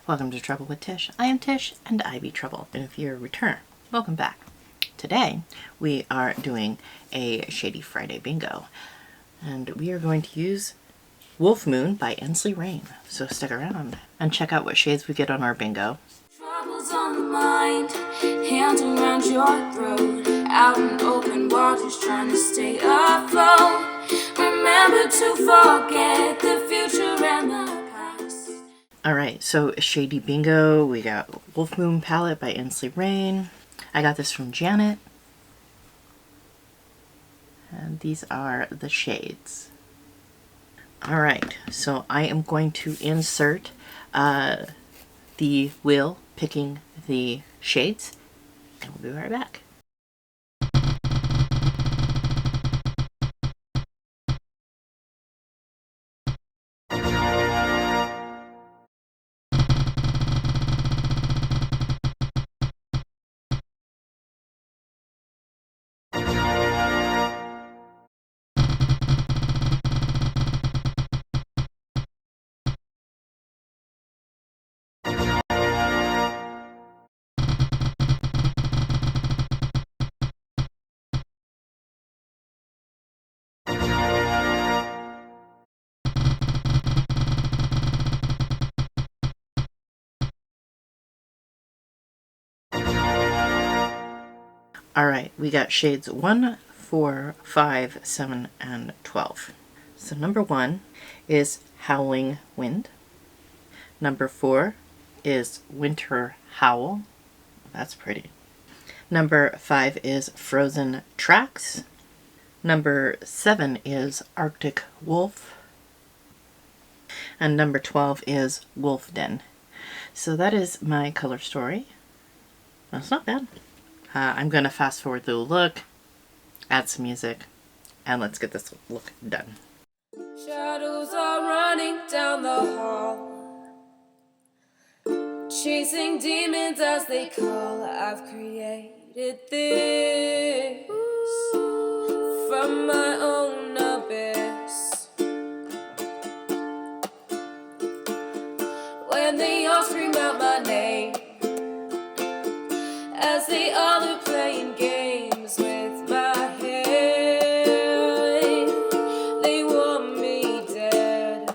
Welcome to Trouble with Tish. I am Tish and I be Trouble. And if you're a returner, welcome back. Today we are doing a Shady Friday bingo. And we are going to use Wolf Moon by Ensley. So stick around and check out what shades we get on our bingo. Troubles on the mind, hands around your throat, out in open waters trying to stay afloat. Remember to forget the future and the past. Alright, so Shady Bingo, we got Wolf Moon palette by Ensley. I got this from Janet. And these are the shades. Alright, so I am going to insert the wheel picking the shades, and we'll be right back. Alright, we got shades 1, 4, 5, 7, and 12. So number 1 is Howling Wind. Number 4 is Winter Howl. That's pretty. Number 5 is Frozen Tracks. Number 7 is Arctic Wolf. And number 12 is Wolf Den. So that is my color story. That's not bad. I'm going to fast forward through the look, add some music, and let's get this look done. Shadows are running down the hall, chasing demons as they call. I've created this from my own abyss. When they all scream out my name, as they all are playing games with my head, they want me dead.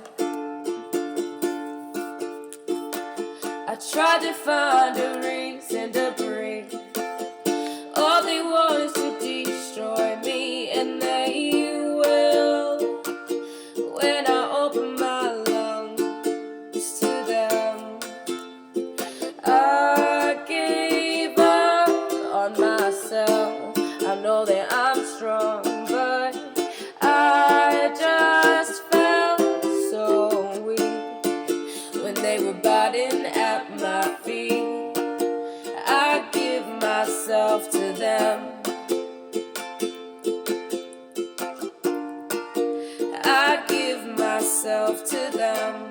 I tried to find a reason to breathe. All they want is to destroy me, and they will when I open my lungs to them. I gave up on myself. I know that I'm strong, but I just felt so weak when they were biting at my feet. I give myself to them. I give myself to them.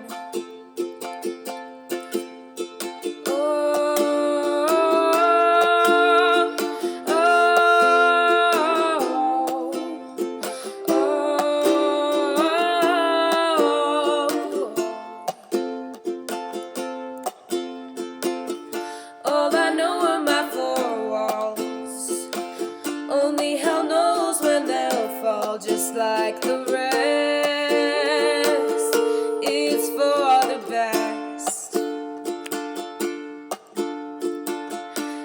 All I know are my four walls. Only hell knows when they'll fall, just like the rest. It's for the best.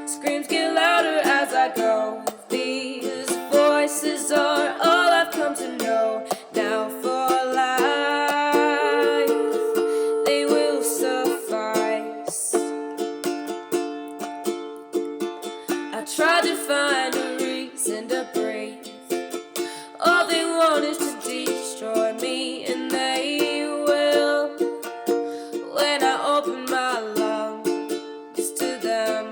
Screams get louder as I go. These voices are all I've come to know. Now for life, they will suffice. I tried to find a reason to breathe. All they want is to destroy me, and they will when I open my lungs to them.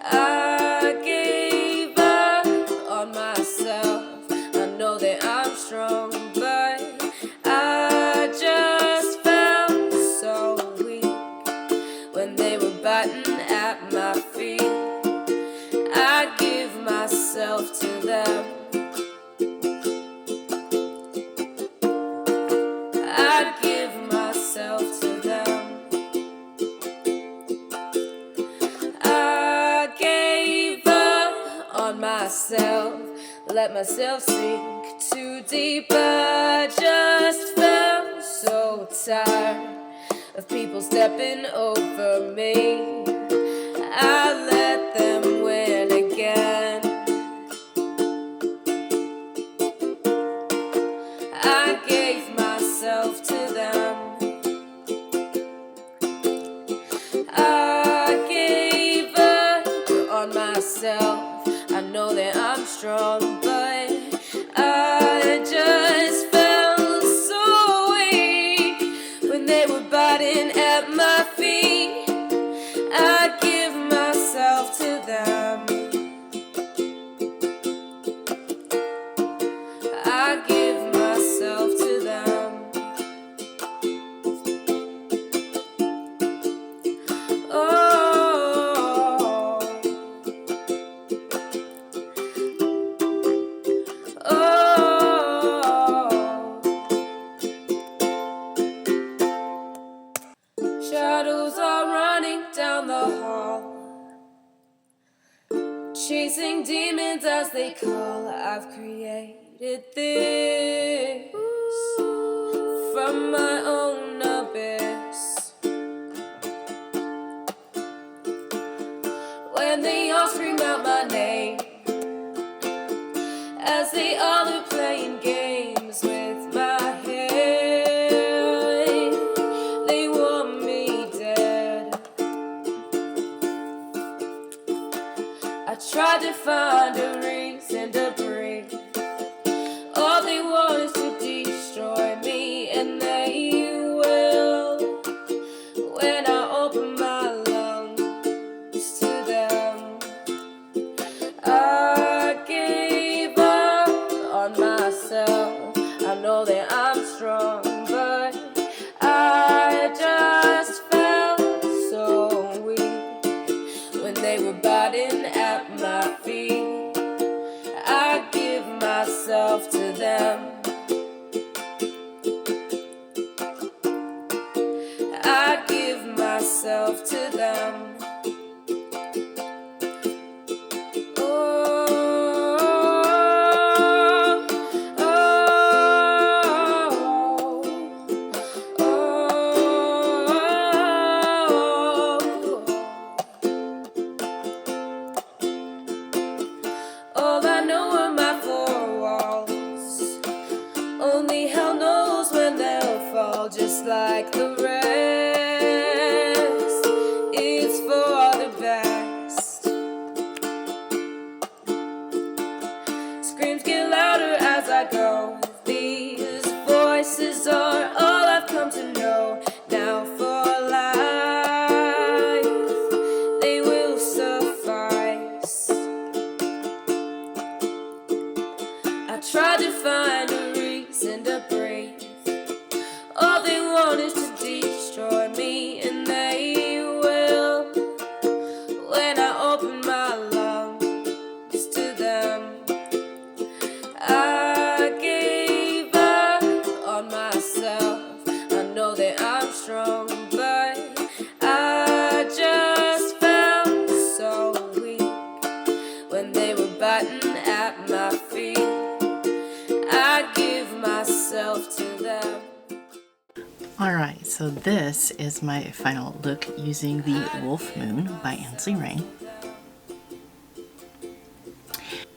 I gave up on myself. I know that I'm strong, but I just felt so weak when they were biting at my feet. I give myself to them. I give myself to them. myself, let myself sink too deep. I just felt so tired of people stepping over me. I let them win again. I gave myself to them. I gave up on myself. I know that I'm strong, but I just felt so weak when they were biting at my feet. I give myself to them. I give myself to them. Oh, shadows are running down the hall, chasing demons as they call. I've created this from my own abyss. When they all scream out my name, as they all are playing games with my head, they want me dead. I tried to find a reason to breathe. All they want is to destroy me, and they will when I open my lungs to them. I gave up on myself. I know that I'm strong, but I just felt so weak when they were biting at my feet. I give myself to them. I give myself to them. All I know are my four walls. Only hell knows when they'll fall, just like the rest. It's for the best. Screams get louder as I go. These voices are all I've come to know. Now for life, they will suffice. I tried to find a reason to breathe. All they want is to destroy me, and they will when I open my lungs to them. I gave up on myself. I know that I'm strong, but I just felt so weak when they were biting at my feet. I give myself to them. Alright, so this is my final look using the Wolf Moon by Ensley.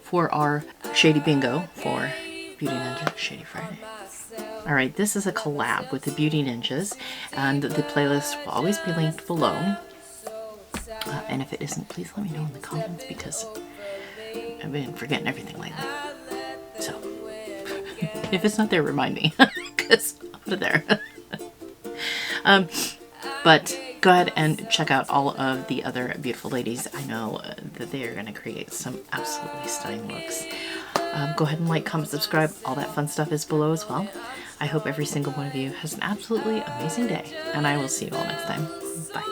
For our Shady Bingo for Beauty Ninja Shady Friday. Alright, this is a collab with the Beauty Ninjas, and the playlist will always be linked below. And if it isn't, please let me know in the comments, because I've been forgetting everything lately. So, if it's not there, remind me, because I'll put it there. But go ahead and check out all of the other beautiful ladies. I know that they are going to create some absolutely stunning looks. Go ahead and like, comment, subscribe. All that fun stuff is below as well. I hope every single one of you has an absolutely amazing day, and I will see you all next time. Bye.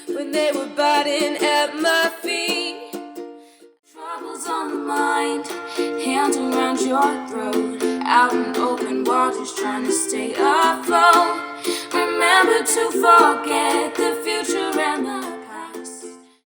When they were biting at my feet, troubles on the mind, hands around your throat, out in open waters trying to stay afloat. Remember to forget